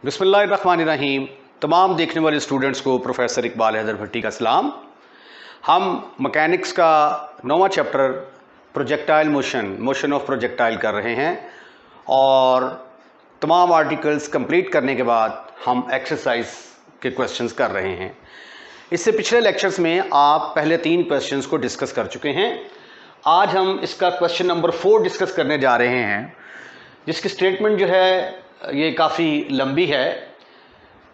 बिस्मिल्लाहिर्रहमानिर्रहीम। तमाम देखने वाले स्टूडेंट्स को प्रोफेसर इकबाल हैदर भट्टी का सलाम। हम मैकेनिक्स का 9वां chapter projectile motion of projectile कर रहे हैं और तमाम आर्टिकल्स कंप्लीट करने के बाद हम एक्सरसाइज के क्वेश्चंस कर रहे हैं। इससे पिछले लेक्चर्स में आप पहले 3 क्वेश्चंस को डिस्कस कर चुके हैं। आज हम इसका क्वेश्चन नंबर 4 डिस्कस करने जा रहे हैं, जिसकी स्टेटमेंट जो है ये काफ़ी लंबी है,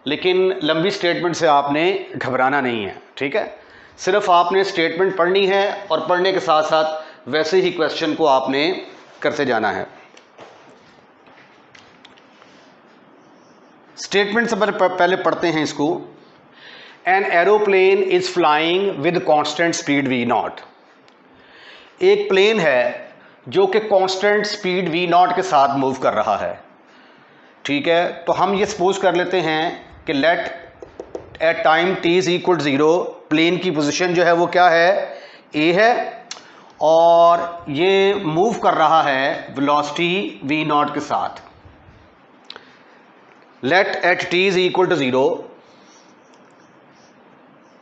लेकिन लंबी स्टेटमेंट से आपने घबराना नहीं है, ठीक है। सिर्फ आपने स्टेटमेंट पढ़नी है और पढ़ने के साथ साथ वैसे ही क्वेश्चन को आपने करते जाना है। स्टेटमेंट से पहले पढ़ते हैं इसको। N aeroplane is flying with constant speed v not. एक प्लेन है जो कि कांस्टेंट स्पीड v नॉट के साथ मूव कर रहा है, ठीक है। तो हम ये सपोज कर लेते हैं कि let at time t is equal 0 plane की पोजीशन जो है वो क्या है, a है, और ये मूव कर रहा है वेलोसिटी v नॉट के साथ। Let at t is equal to 0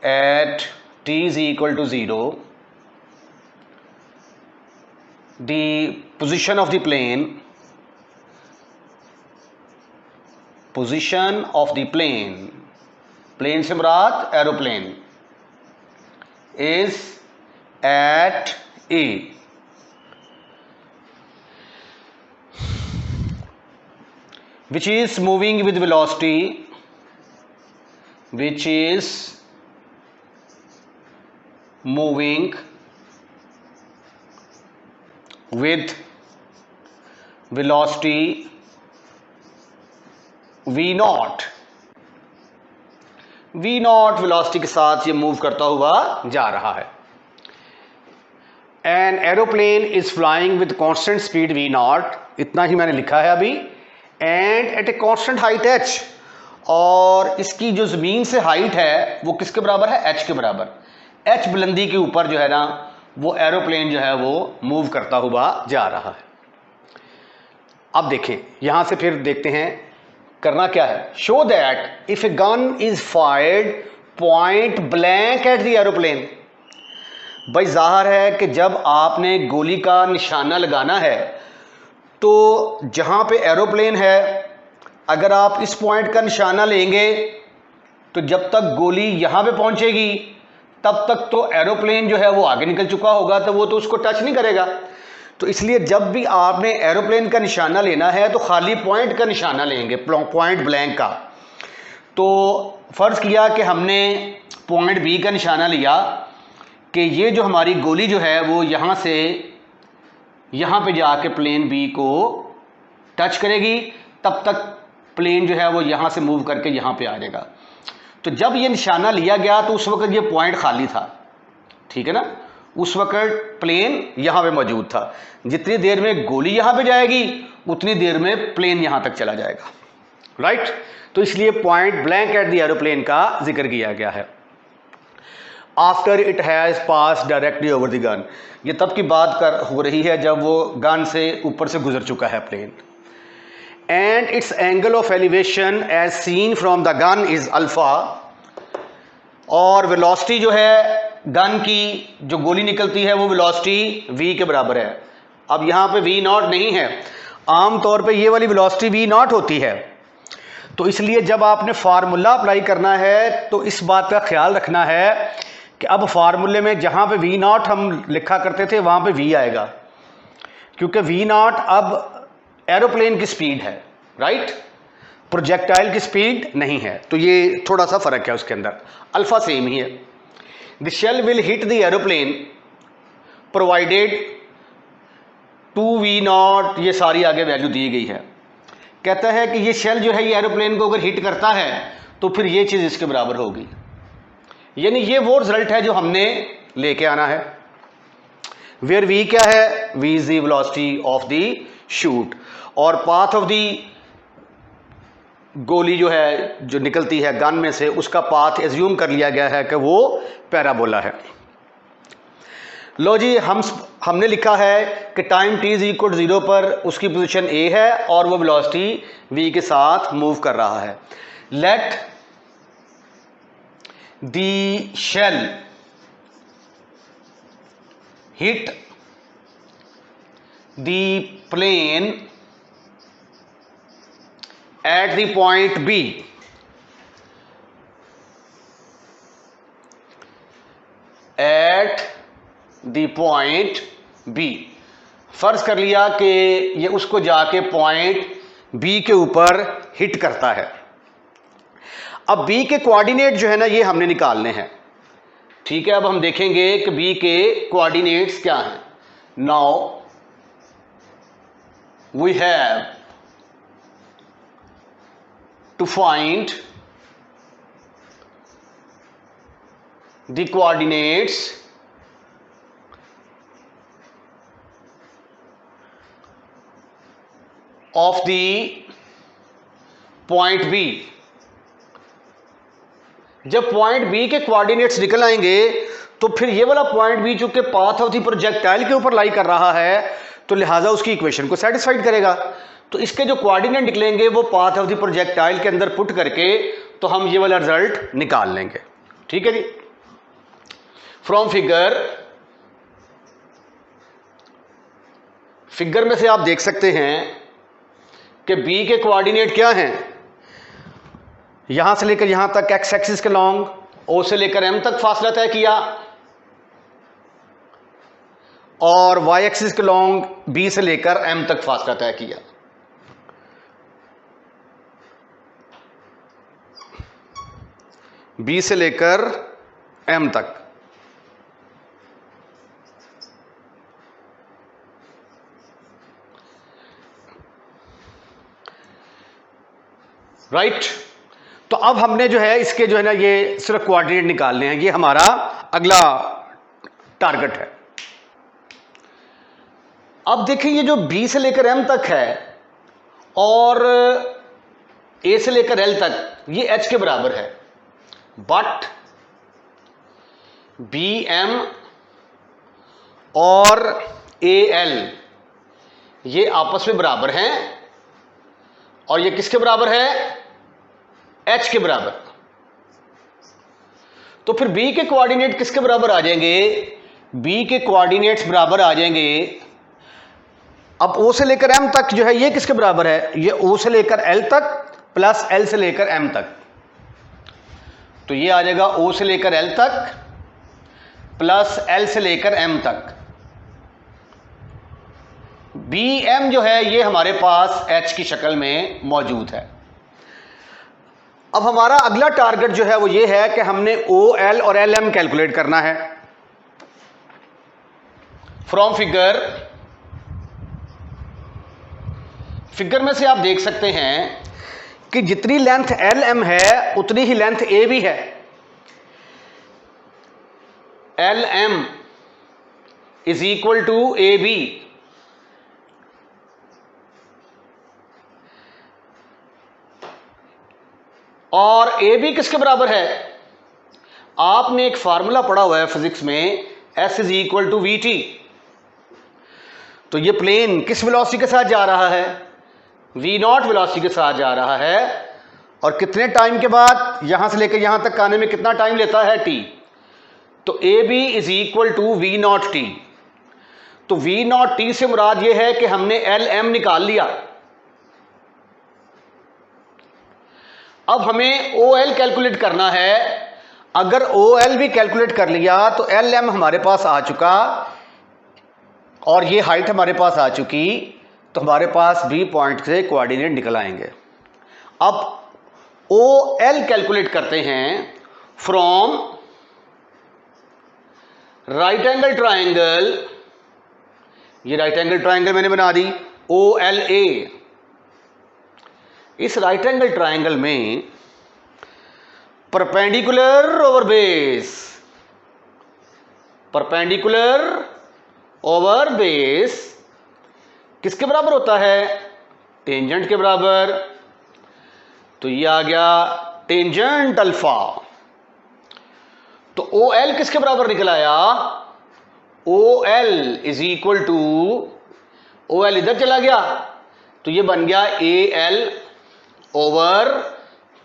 at t is equal to 0 the position of the plane plane से मुराद aeroplane is at a which is moving with velocity moving with velocity v naught velocity के साथ ये move करता हुआ जा रहा है। An aeroplane is flying with constant speed v naught, इतना ही मैंने लिखा है अभी, and at a constant height h, और इसकी जो ज़मीन से हाइट है वो किसके बराबर है, h के बराबर। h बुलंदी के ऊपर जो है ना वो एरोप्लेन जो है वो मूव करता हुआ जा रहा है। अब देखें, यहां से फिर देखते हैं करना क्या है। Show that if a gun is fired point blank at the aeroplane. भाई जाहिर है कि जब आपने गोली का निशाना लगाना है तो जहां पे एरोप्लेन है, अगर आप इस पॉइंट का निशाना लेंगे तो जब तक गोली यहां पे पहुंचेगी तब तक तो एरोप्लेन जो है वो आगे निकल चुका होगा, तो वो तो उसको टच नहीं करेगा। तो इसलिए जब भी आपने एरोप्लेन का निशाना लेना है तो खाली पॉइंट का निशाना लेंगे, पॉइंट ब्लैंक का। तो फर्ज किया कि हमने पॉइंट बी का निशाना लिया कि ये जो हमारी गोली जो है वो यहाँ से यहाँ पे जाके प्लेन बी को टच करेगी, तब तक प्लेन जो है वो यहाँ से मूव करके यहाँ पे आ जाएगा। तो जब ये निशाना लिया गया तो उस वक्त ये पॉइंट खाली था, ठीक है ना, उस वक्त प्लेन यहाँ पे मौजूद था। जितनी देर में गोली यहाँ पे जाएगी उतनी देर में प्लेन यहाँ तक चला जाएगा, राइट। तो इसलिए point blank at the aeroplane का जिक्र किया गया है। After it has pass directly over the gun, ये तब की बात हो रही है जब वो गन से ऊपर से गुजर चुका है plane. And its angle of elevation as seen from the gun is alpha, और वेलोसिटी जो है गन की जो गोली निकलती है वो वेलोसिटी v के बराबर है। अब यहाँ पे v नॉट नहीं है, आम तौर पे ये वाली वेलोसिटी v नॉट होती है। तो इसलिए जब आपने फार्मूला अप्लाई करना है तो इस बात का ख्याल रखना है कि अब फार्मूले में जहाँ पे v नॉट हम लिखा करते थे वहाँ पे v आएगा, क्योंकि v नॉट अब एरोप्लेन की स्पीड है, राइट, प्रोजेक्टाइल की स्पीड नहीं है। तो ये थोड़ा सा फर्क है उसके अंदर, अल्फा सेम ही है। The shell will hit the aeroplane provided 2v naught, ये सारी आगे वैल्यू दी गई है। कहता है कि ये शेल जो है ये एरोप्लेन को अगर हिट करता है तो फिर ये चीज़ इसके बराबर होगी, यानी ये वो रिजल्ट है जो हमने लेके आना है। वेयर v क्या है, v is the velocity of the shoot, और पाथ ऑफ दी गोली जो है जो निकलती है गन में से उसका पाथ एज्यूम कर लिया गया है कि वो पैराबोला है। लो जी, हमने लिखा है कि time t is equal to 0 पर उसकी पोजीशन a है और वो वेलोसिटी v के साथ मूव कर रहा है। Let the shell hit the plane at the point b। At the point B. फर्ज कर लिया कि ये उसको जाके पॉइंट बी के ऊपर हिट करता है। अब बी के कोऑर्डिनेट जो है ना, ये हमने निकालने हैं। ठीक है, अब हम देखेंगे कि बी के कोऑर्डिनेट्स क्या हैं। Now we have to find the coordinates of the point B. जब पॉइंट बी के कोऑर्डिनेट्स निकल आएंगे तो फिर ये वाला पॉइंट बी चूंकि पाथ ऑफ द प्रोजेक्टाइल के ऊपर लाई कर रहा है तो लिहाजा उसकी इक्वेशन को सेटिस्फाइड करेगा। तो इसके जो कोऑर्डिनेट निकलेंगे वो पाथ ऑफ द प्रोजेक्टाइल के अंदर पुट करके तो हम ये वाला रिजल्ट निकाल लेंगे। ठीक है जी। फ्रॉम फिगर में से आप देख सकते हैं कि बी के कोऑर्डिनेट क्या हैं। यहां से लेकर यहां तक एक्स एक्सिस के लॉन्ग ओ से लेकर एम तक फासला तय किया और वाई एक्सिस के लॉन्ग बी से लेकर एम तक फासला तय किया। बी से लेकर एम तक। राइट। तो अब हमने जो है इसके जो है ना ये सिर्फ कोऑर्डिनेट निकालने हैं। ये हमारा अगला टारगेट है। अब देखिए ये जो बी से लेकर एम तक है और ए से लेकर एल तक ये एच के बराबर है। बट बी एम और ए एल ये आपस में बराबर हैं और ये किसके बराबर है? एच के बराबर। तो फिर बी के कोऑर्डिनेट किसके बराबर आ जाएंगे? बी के कोऑर्डिनेट्स बराबर आ जाएंगे। अब ओ से लेकर एम तक जो है ये किसके बराबर है? ये ओ से लेकर एल तक प्लस एल से लेकर एम तक। तो ये आ जाएगा ओ से लेकर एल तक प्लस एल से लेकर एम तक। बी एम जो है ये हमारे पास एच की शक्ल में मौजूद है। अब हमारा अगला टारगेट जो है वो ये है कि हमने ओ एल और एल एम कैलकुलेट करना है। फ्रॉम फिगर में से आप देख सकते हैं कि जितनी लेंथ एल एम है उतनी ही लेंथ ए भी है। L M is equal to A B. और ए बी किसके बराबर है? आपने एक फार्मूला पढ़ा हुआ है फिजिक्स में, S is equal to V T. तो ये प्लेन किस वेलोसिटी के साथ जा रहा है? वी नॉट वेलोसिटी के साथ जा रहा है। और कितने टाइम के बाद यहां से लेकर यहां तक आने में कितना टाइम लेता है? टी। तो A B is equal to V naught T. तो वी नॉट टी से मुराद ये है कि हमने एल एम निकाल लिया। अब हमें ओ एल कैलकुलेट करना है। अगर ओ एल भी कैलकुलेट कर लिया तो एल एम हमारे पास आ चुका और ये हाइट हमारे पास आ चुकी, तो हमारे पास बी पॉइंट से कोऑर्डिनेट निकल आएंगे। अब ओ एल कैलकुलेट करते हैं फ्रॉम राइट एंगल ट्राइंगल। ये राइट एंगल ट्राइंगल मैंने बना दी ओ एल ए। इस राइट एंगल ट्राइंगल में perpendicular over base, perpendicular over base किसके बराबर होता है? टेंजेंट के बराबर। तो ये आ गया टेंजेंट अल्फा। तो ओ एल किसके बराबर निकल आया? O L is equal to, O L इधर चला गया तो ये बन गया A L over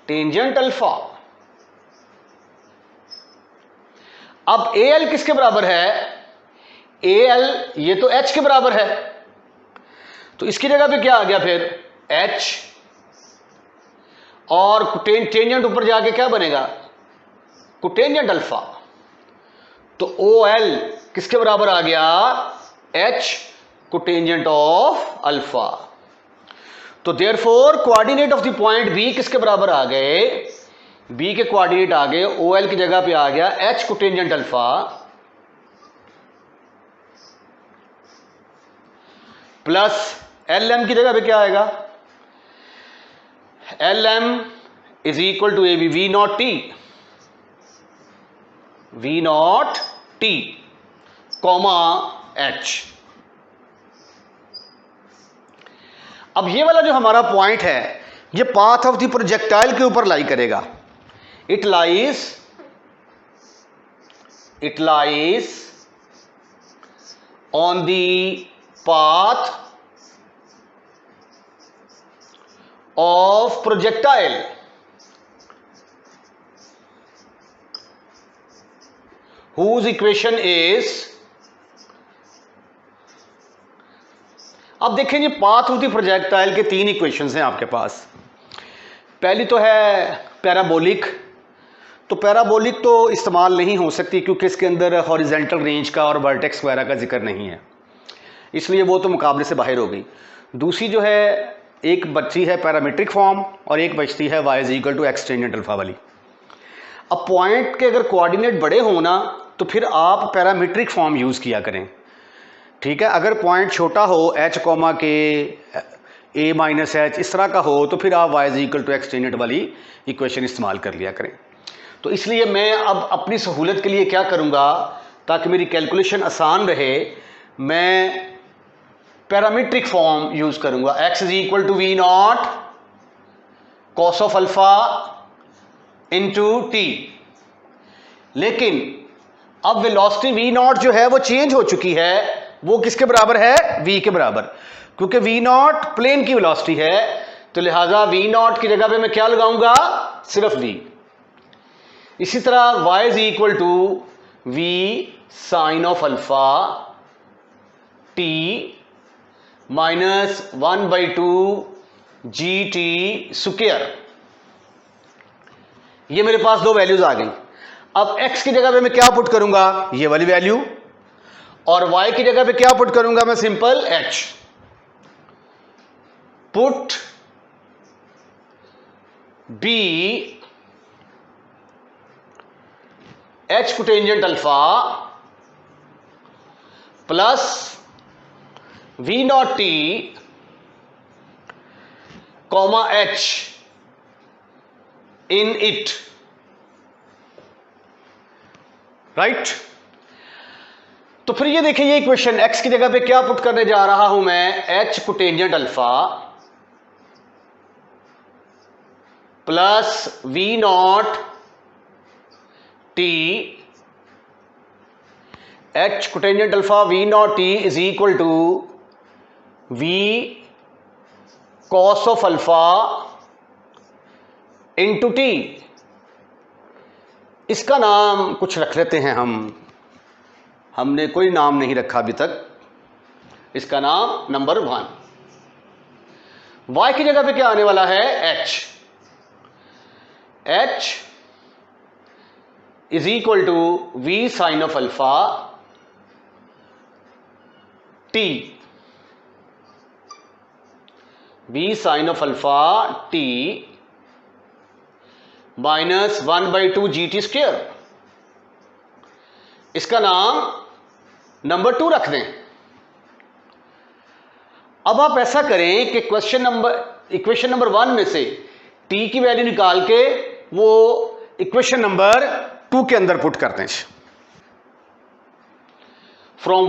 tangent alpha. अब ए एल किसके बराबर है? ए एल ये तो एच के बराबर है, तो इसकी जगह पे क्या आ गया फिर? एच, और टेंजेंट ऊपर जाके क्या बनेगा? Cotangent alpha. तो ओ एल किसके बराबर आ गया? H cotangent of alpha. तो therefore coordinate of the point B किसके बराबर आ गए? बी के कोऑर्डिनेट आ गए, ओ एल की जगह पे आ गया H cotangent alpha plus L M की जगह पे क्या आएगा? L M is equal to A B V naught T, V naught T comma H. अब ये वाला जो हमारा पॉइंट है ये पाथ ऑफ द प्रोजेक्टाइल के ऊपर लाई करेगा। It lies on the path of projectile whose equation is, अब देखें जी पाथ ऑफ द प्रोजेक्टाइल के तीन इक्वेशंस हैं आपके पास। पहली तो है पैराबोलिक, तो पैराबोलिक तो इस्तेमाल नहीं हो सकती क्योंकि इसके अंदर हॉरिजेंटल रेंज का और वर्टेक्स वगैरह का जिक्र नहीं है, इसलिए वो तो मुकाबले से बाहर हो गई। दूसरी जो है एक बच्ची है पैरामीट्रिक फॉर्म और एक बचती है y is equal to X tangent alpha वाली। अब पॉइंट के अगर कोऑर्डिनेट बड़े हो ना तो फिर आप पैरामीट्रिक फॉर्म यूज़ किया करें, ठीक है। अगर पॉइंट छोटा हो h कॉमा के a माइनस एच इस तरह का हो तो फिर आप y is equal to X tangent वाली इक्वेशन इस्तेमाल कर लिया करें। तो इसलिए मैं अब अपनी सहूलत के लिए क्या करूँगा ताकि मेरी कैलकुलेशन आसान रहे, मैं पैरामीट्रिक फॉर्म यूज़ करूँगा। x is equal to V not cos of alpha into T. लेकिन अब वेलोसिटी वी नॉट जो है वो चेंज हो चुकी है, वो किसके बराबर है? v के बराबर, क्योंकि वी नॉट प्लेन की वेलोसिटी है, तो लिहाजा वी नॉट की जगह पे मैं क्या लगाऊंगा? सिर्फ v। इसी तरह y is equal to v sine of alpha t minus 1/2 G T square. ये मेरे पास दो वैल्यूज आ गई। अब x की जगह पे मैं क्या पुट करूंगा? ये वाली वैल्यू, और y की जगह पे क्या पुट करूंगा? मैं simple h। Put b h cotangent alpha plus v not t comma h in it, right. तो फिर ये देखिए ये इक्वेशन x की जगह पे क्या पुट करने जा रहा हूं मैं? h cotangent alpha plus V naught T, h cotangent alpha V naught T is equal to v cos of alpha into T. इसका नाम कुछ रख लेते हैं हमने कोई नाम नहीं रखा अभी तक, इसका नाम नंबर 1। y की जगह पे क्या आने वाला है? h is equal to v sine of alpha t, v sine of alpha t minus 1/2 G T square. इसका नाम नंबर 2 रख दें। अब आप ऐसा करें कि इक्वेशन नंबर 1 में से t की वैल्यू निकाल के वो इक्वेशन नंबर 2 के अंदर पुट करते हैं। फ्रॉम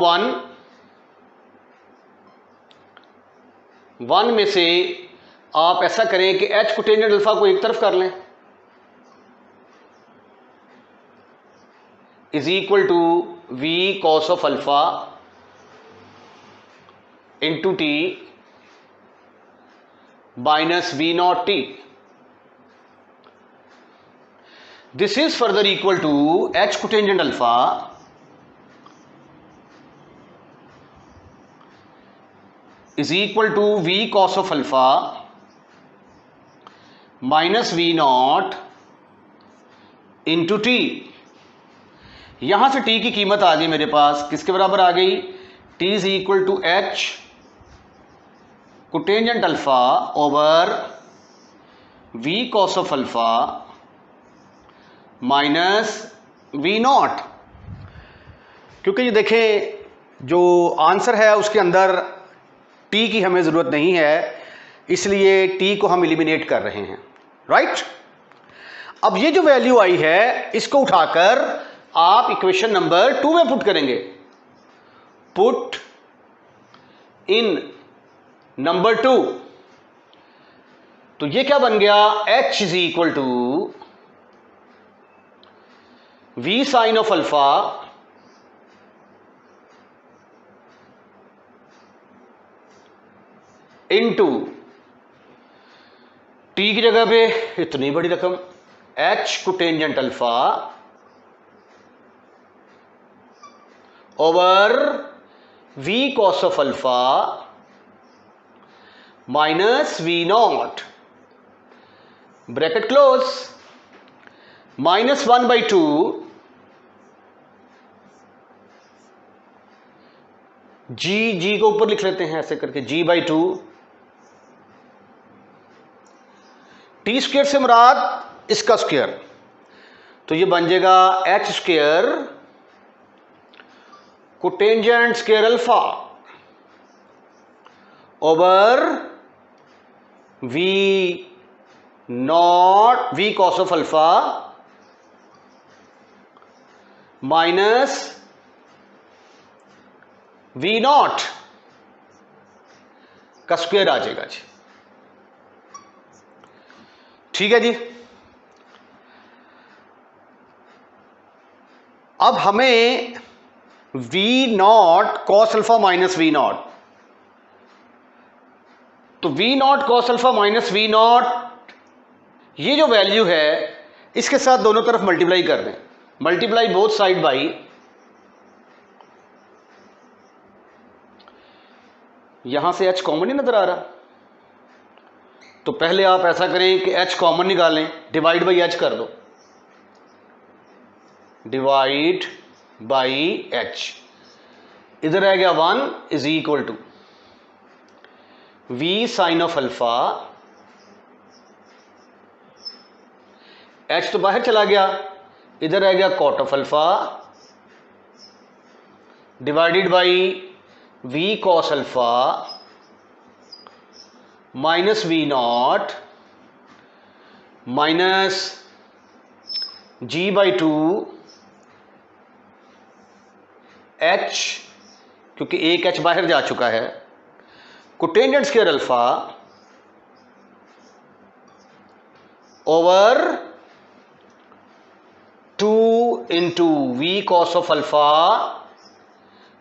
1 में से आप ऐसा करें कि h कोटेंजेंट अल्फा को एक तरफ कर लें, is equal to v cos of alpha into t minus v naught t. This is further equal to h cotangent alpha is equal to v cos of alpha minus v naught into t. यहां से t की कीमत आ गई मेरे पास, किसके बराबर आ गई? t is equal to h cotangent alpha over v cos of alpha minus v naught. क्योंकि ये देखें जो आंसर है उसके अंदर t की हमें ज़रूरत नहीं है, इसलिए t को हम एलिमिनेट कर रहे हैं, राइट. अब ये जो वैल्यू आई है इसको उठाकर आप इक्वेशन नंबर 2 में पुट करेंगे. Put in number 2. तो ये क्या बन गया? h is equal to v sine of alpha into t की जगह पे इतनी बड़ी रकम h cotangent alpha over v cos of alpha minus v naught, bracket close, minus 1/2 G को ऊपर लिख लेते हैं ऐसे करके, g/2. टी स्क्वायर से मुराद इसका स्क्वायर, तो ये बन जाएगा h square cotangent square alpha over v not v cos of alpha minus v naught का स्क्वायर आ जाएगा जी. ठीक है जी. अब हमें v not cos alpha minus v not, तो v not cos alpha minus v not ये जो वैल्यू है इसके साथ दोनों तरफ मल्टीप्लाई कर दें. मल्टीप्लाई बोथ साइड बाई, यहां से h कॉमन ही नजर आ रहा, तो पहले आप ऐसा करें कि h कॉमन निकालें, डिवाइड बाई h कर दो, डिवाइड बाई h. इधर रह गया 1 is equal to v sine of alpha, h तो बाहर चला गया, इधर रह गया cot of alpha divided by v cos alpha minus v naught minus g/2 h, क्योंकि एक h बाहर जा चुका है, cotangent square alpha over 2 into v cos of alpha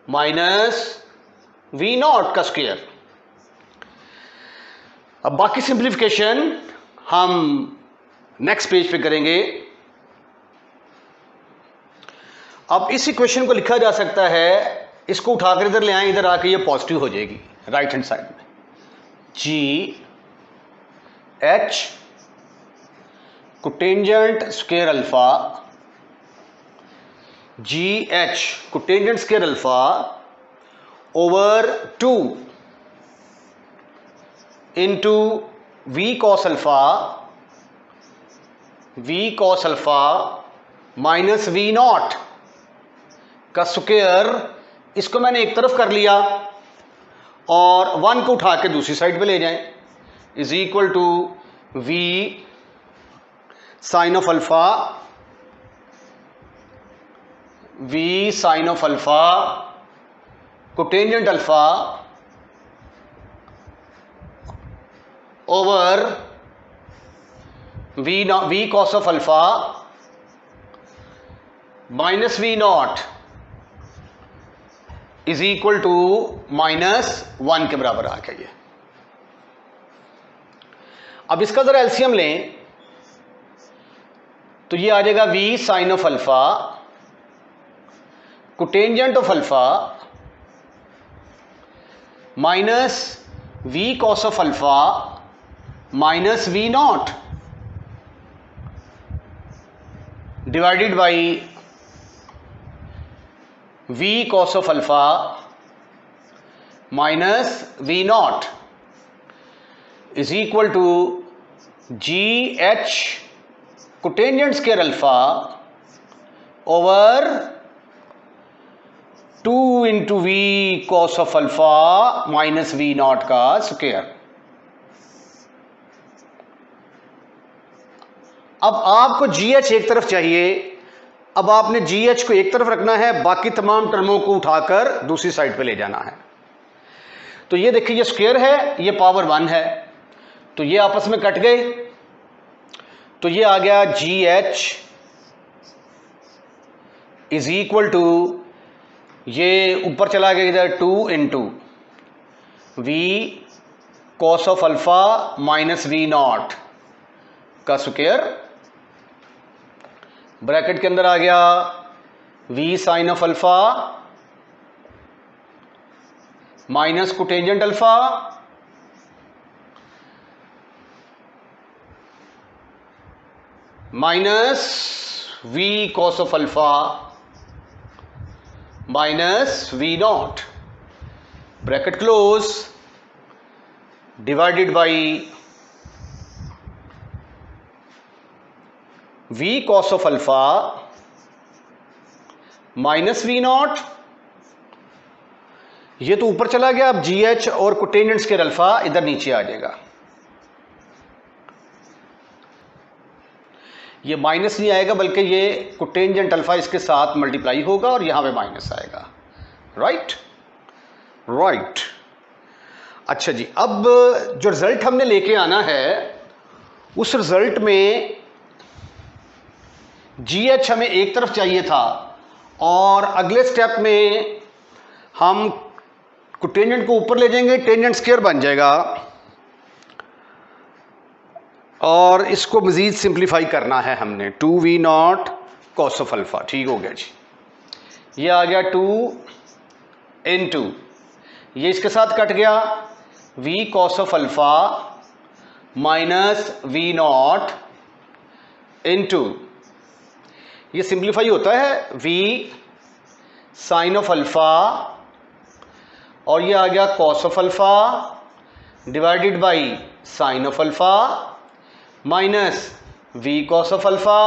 minus v naught का स्क्वायर. अब बाकी सिंप्लीफिकेशन हम नेक्स्ट पेज पे करेंगे. अब इस इक्वेशन को लिखा जा सकता है, इसको उठाकर इधर ले आए, इधर आके ये पॉजिटिव हो जाएगी राइट हैंड साइड में. G H cotangent square alpha, G H cotangent square alpha over 2 into V cos alpha minus V naught का स्क्वायर. इसको मैंने एक तरफ कर लिया और 1 को उठा के दूसरी साइड पे ले जाएं, is equal to V sine of alpha, v sine of alpha cotangent alpha over v cos of alpha minus v naught is equal to -1 के बराबर आ गया ये। अब इसका जरा एलसीएम लें तो ये आ जाएगा v sine of alpha cotangent of alpha minus v cos of alpha minus v naught divided by v cos of alpha minus v naught is equal to G H cotangent square alpha over 2 into V cos of alpha minus V naught का square. अब आपको जी H एक तरफ चाहिए, अब आपने जी H को एक तरफ रखना है, बाकी तमाम टर्मों को उठाकर दूसरी साइड पे ले जाना है। तो ये देखिए ये स्क्वायर है, ये पावर 1 है, तो ये आपस में कट गए, तो ये आ गया G H is equal to, ये ऊपर चला गया इधर 2 into V cos of alpha minus V naught का स्क्वायर, ब्रैकेट के अंदर आ गया v sine of alpha minus cotangent alpha minus v cos of alpha minus v naught, bracket close, divided by v cos of alpha minus V naught, ये तो ऊपर चला गया, अब जी एच और कोटेंजेंट स्क्वायर अल्फा इधर नीचे आ जाएगा। ये माइनस नहीं आएगा बल्कि ये कोटेंजेंट अल्फा इसके साथ मल्टीप्लाई होगा और यहां पे माइनस आएगा। Right right. अच्छा जी, अब जो रिजल्ट हमने लेके आना है उस रिजल्ट में जी एच हमें एक तरफ चाहिए था और अगले स्टेप में हम कोटेंजेंट को ऊपर ले जाएंगे, टेंजेंट स्क्वायर बन जाएगा और इसको मजीद सिंप्लीफाई करना है हमने। 2v not cos of alpha, ठीक हो गया जी। ये आ गया 2 इंटू, ये इसके साथ कट गया, v cos of alpha minus V naught into, ये सिंप्लीफाई होता है v साइन ऑफ अल्फा और ये आ गया cos of alpha divided by sine of alpha minus v cos of alpha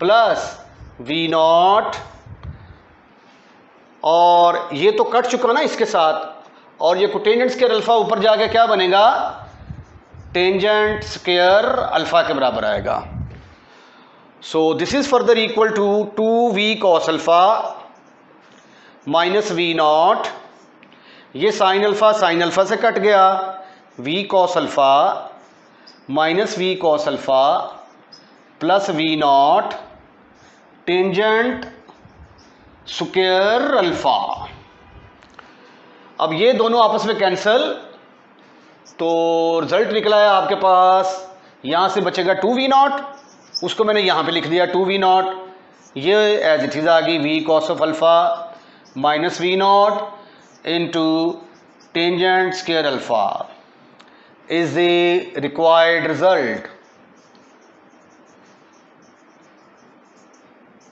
plus v not, और ये तो कट चुका ना इसके साथ, और ये कोटेंजेंट स्क्वायर अल्फा ऊपर जाके क्या बनेगा, टेंजेंट स्क्वायर अल्फा के बराबर आएगा। So this is further equal to 2v cos alpha minus v naught, ये साइन अल्फा से कट गया, v cos alpha minus v cos alpha plus v not tangent square alpha. अब ये दोनों आपस में कैंसल, तो रिजल्ट निकला है आपके पास, यहां से बचेगा 2v नॉट, उसको मैंने यहां पे लिख दिया 2v नॉट, ये एज इट इज आ गई v cos of alpha minus V naught into tangent square alpha is the required result.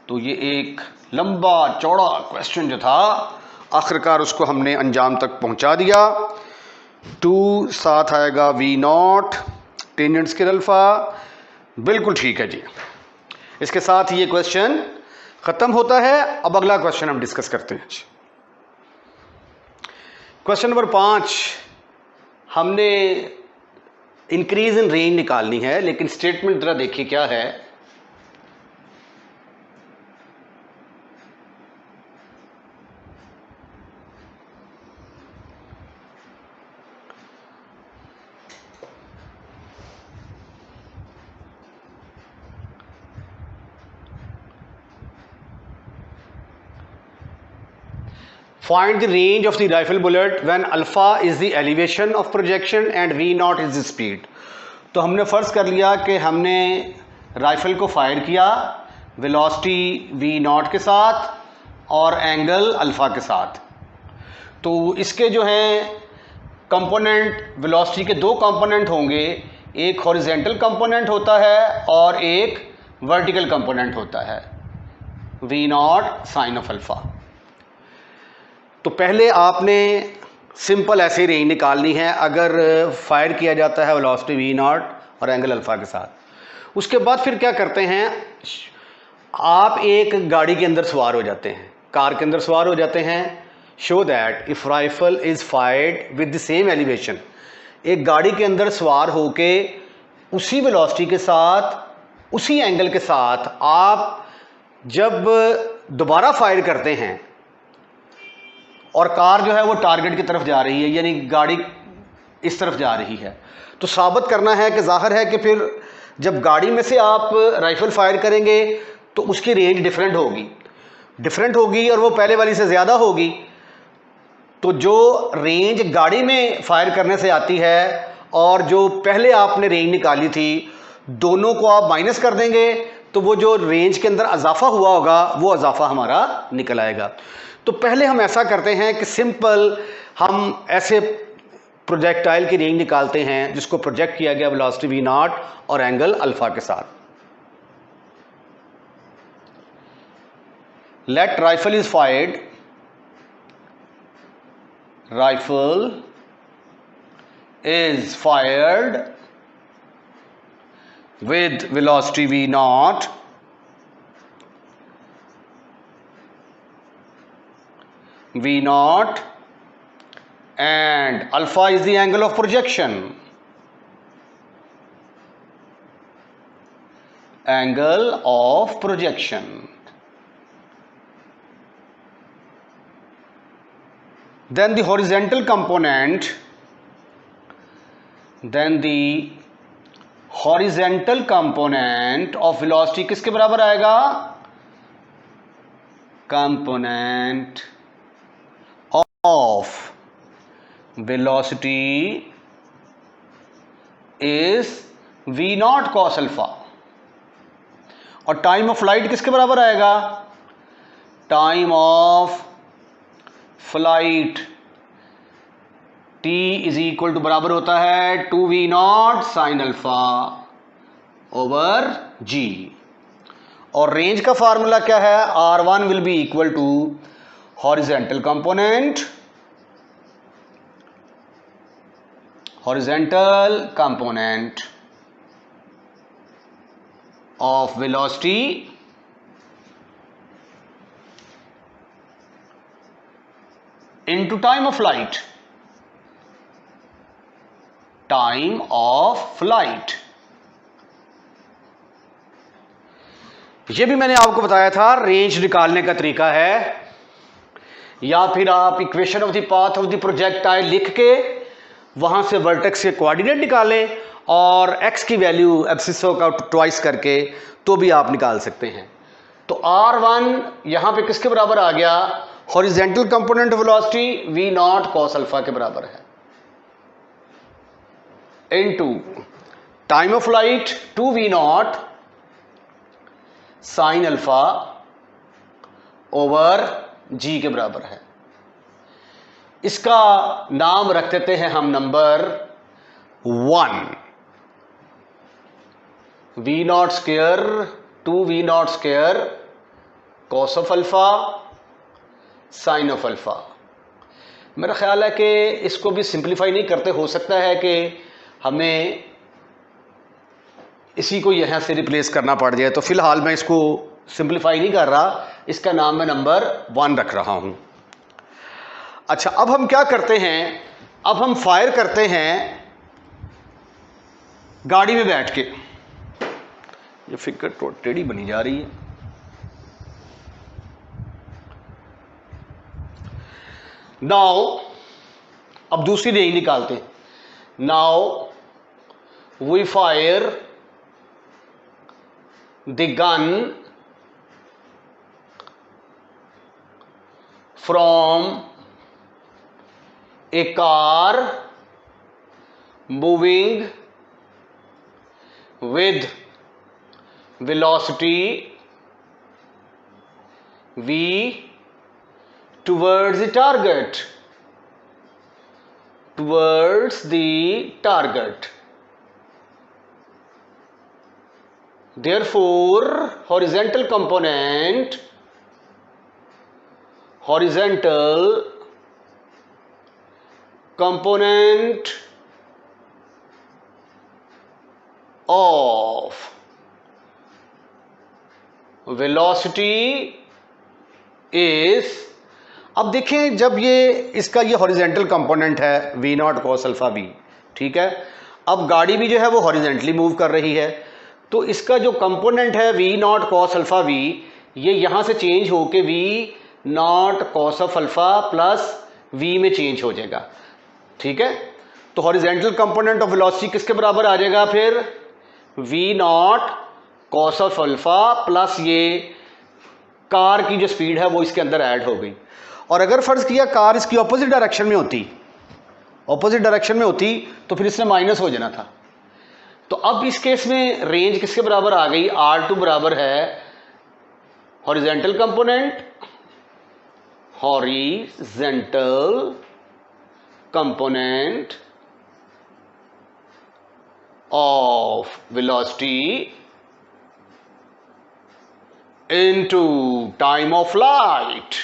तो ये एक लंबा चौड़ा क्वेश्चन जो था, आखिरकार उसको हमने अंजाम तक पहुंचा दिया। 2 साथ आएगा v not tangent square alpha, बिल्कुल ठीक है जी। इसके साथ ये क्वेश्चन खत्म होता है। अब अगला क्वेश्चन हम डिस्कस करते हैं जी। क्वेश्चन नंबर 5, हमने इंक्रीज इन रेंज निकालनी है, लेकिन स्टेटमेंट जरा देखिए क्या है। Find the range of the rifle bullet when alpha is the elevation of projection and V naught is the speed. तो हमने फ़र्ज़ कर लिया कि हमने राइफल को फायर किया वेलोसिटी वी नॉट के साथ और एंगल अल्फ़ा के साथ। तो इसके जो हैं कंपोनेंट, वेलोसिटी के दो कंपोनेंट होंगे, एक हॉरिजेंटल कंपोनेंट होता है और एक वर्टिकल कंपोनेंट होता है, V not sine of alpha. तो पहले आपने सिंपल ऐसे रेंज निकालनी है अगर फायर किया जाता है वेलोसिटी वी नॉट और एंगल अल्फ़ा के साथ। उसके बाद फिर क्या करते हैं, आप एक गाड़ी के अंदर सवार हो जाते हैं, कार के अंदर सवार हो जाते हैं। Show that if rifle is fired with the same elevation, एक गाड़ी के अंदर सवार होके उसी वेलोसिटी के साथ उसी एंगल के साथ आप जब दोबारा फायर करते हैं और कार जो है वो टारगेट की तरफ जा रही है, यानी गाड़ी इस तरफ जा रही है, तो साबित करना है कि ज़ाहिर है कि फिर जब गाड़ी में से आप राइफल फायर करेंगे तो उसकी रेंज डिफरेंट होगी और वो पहले वाली से ज़्यादा होगी। तो जो रेंज गाड़ी में फायर करने से आती है और जो पहले आपने रेंज निकाली थी, दोनों को आप माइनस कर देंगे तो वो जो रेंज के अंदर इजाफा हुआ होगा वो इजाफा हमारा निकल आएगा। तो पहले हम ऐसा करते हैं कि सिंपल हम ऐसे प्रोजेक्टाइल की रेंज निकालते हैं जिसको प्रोजेक्ट किया गया वेलोसिटी वी नॉट और एंगल अल्फा के साथ। Let rifle is fired, rifle is fired with velocity v naught and alpha is the angle of projection, then the horizontal component of velocity किसके बराबर आएगा, component of velocity is v naught cos alpha, और time of flight किसके बराबर आएगा, time of flight t is equal to बराबर होता है 2v not sine alpha over g, और रेंज का फार्मूला क्या है, r1 will be equal to horizontal component of velocity into time of flight। ये भी मैंने आपको बताया था रेंज निकालने का तरीका है, या फिर आप equation of the path of the projectile लिख के वहां से वर्टेक्स के कोऑर्डिनेट निकालें और x की वैल्यू एब्सिसो का ट्वाइस करके तो भी आप निकाल सकते हैं। तो r1 यहां पे किसके बराबर आ गया, horizontal component of velocity v naught cos alpha के बराबर है, into time of flight 2v not sine alpha over g के बराबर है। इसका नाम रख देते हैं हम number 1, v not square 2v not square cos of alpha sign of alpha. मेरा ख्याल है कि इसको भी सिंप्लीफाई नहीं करते, हो सकता है कि हमें इसी को यहाँ से रिप्लेस करना पड़ जाए, तो फिलहाल मैं इसको सिंप्लीफाई नहीं कर रहा, इसका नाम मैं नंबर 1 रख रहा हूँ। अच्छा, अब हम क्या करते हैं, अब हम फायर करते हैं गाड़ी में बैठ के। ये फिगर तो टेढ़ी बनी जा रही है। नाउ अब दूसरी रेंज निकालते हैं। Now we fire the gun from a car moving with velocity v towards the target, towards the target. Therefore horizontal component of velocity is, अब देखें जब ये इसका ये हॉरिजेंटल कंपोनेंट है v naught cos alpha v, ठीक है। अब गाड़ी भी जो है वो हॉरिजेंटली मूव कर रही है, तो इसका जो कंपोनेंट है v naught cos alpha v, ये यहाँ से चेंज होके v naught cos of alpha plus v में चेंज हो जाएगा, ठीक है। तो हॉरिजेंटल कंपोनेंट ऑफ वेलोसिटी किसके बराबर आ जाएगा फिर, v naught cos of alpha plus ये कार की जो स्पीड है वो इसके अंदर ऐड हो गई। और अगर फर्ज किया कार इसकी ऑपोजिट डायरेक्शन में होती तो फिर इसने माइनस हो जाना था। तो अब इस केस में रेंज किसके बराबर आ गई, r2 बराबर है horizontal component of velocity into time of flight,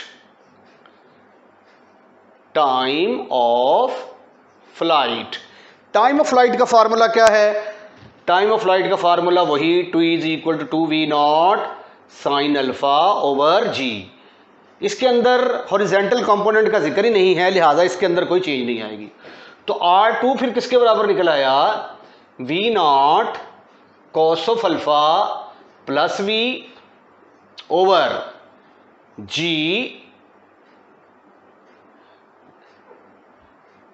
time of flight का फार्मूला क्या है, टाइम ऑफ फ्लाइट का फार्मूला वही 2 is equal to 2 V not sine alpha over G. इसके अंदर हॉरिजेंटल कंपोनेंट का जिक्र ही नहीं है, लिहाजा इसके अंदर कोई चेंज नहीं आएगी। तो R2 फिर किसके बराबर निकल आया, V not cos of alpha plus V over G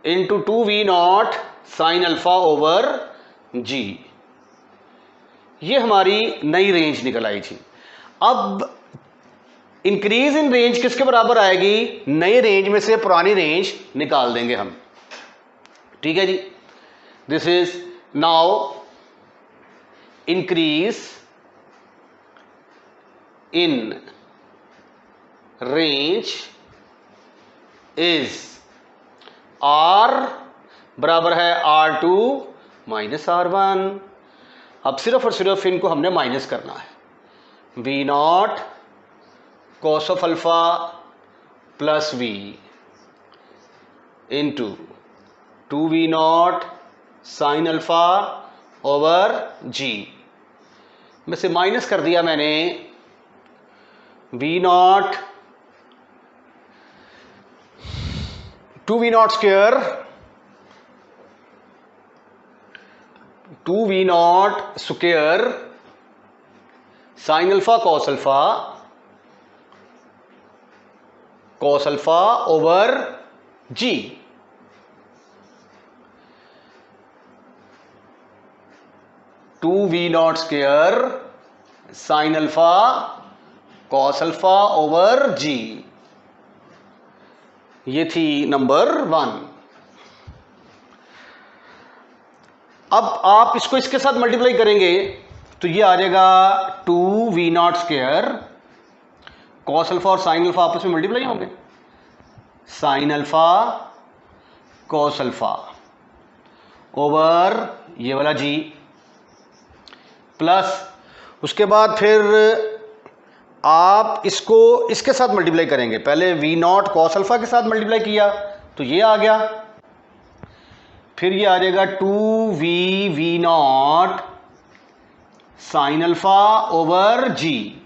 into 2v not sine alpha over G. ये हमारी नई रेंज निकल आई थी। अब इंक्रीज इन रेंज किसके बराबर आएगी, नई रेंज में से पुरानी रेंज निकाल देंगे हम, ठीक है जी। This is now increase in range is R बराबर है R2 माइनस R1। अब सिर्फ और सिर्फ इनको हमने माइनस करना है, V naught cos of alpha plus V into 2V not sine alpha over G में से माइनस कर दिया मैंने V naught 2V not square 2V not square sine alpha cos alpha over G. Two V naught square sine alpha cos alpha over G. ये थी number 1। अब आप इसको इसके साथ मल्टीप्लाई करेंगे तो ये आ जाएगा 2v not square cos alpha और साइन अल्फा आपस में मल्टीप्लाई होंगे, sign alpha cos alpha over ये वाला जी, प्लस उसके बाद फिर आप इसको इसके साथ मल्टीप्लाई करेंगे। पहले वी नॉट कॉस अल्फा के साथ मल्टीप्लाई किया तो ये आ गया, फिर ये आ जाएगा 2v not sine alpha over G.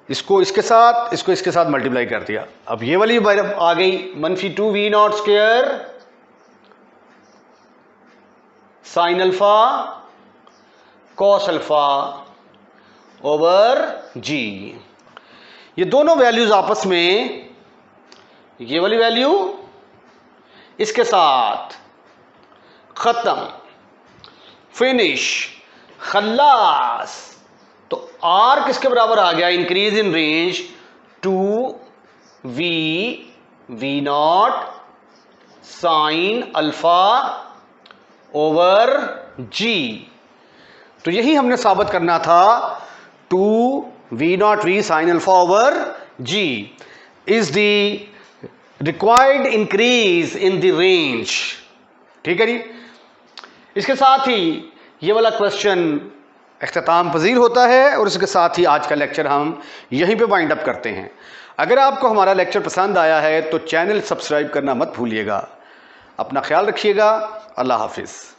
इसको इसके साथ मल्टीप्लाई कर दिया। अब ये वाली आ गई मनफी 2v not square sine alpha cos alpha over G. ये दोनों वैल्यूज आपस में, ये वाली वैल्यू इसके साथ खत्म, फिनिश, खल्लास। तो R किसके बराबर आ गया, increase in range 2v V not sine alpha over G. तो यही हमने साबित करना था, 2v0v sine alpha over G is the required increase in the range. ठीक है जी। इसके साथ ही ये वाला क्वेश्चन इख्तिताम पजीर होता है और इसके साथ ही आज का लेक्चर हम यहीं पे वाइंड अप करते हैं। अगर आपको हमारा लेक्चर पसंद आया है तो चैनल सब्सक्राइब करना मत भूलिएगा। अपना ख्याल रखिएगा। अल्लाह हाफिज़।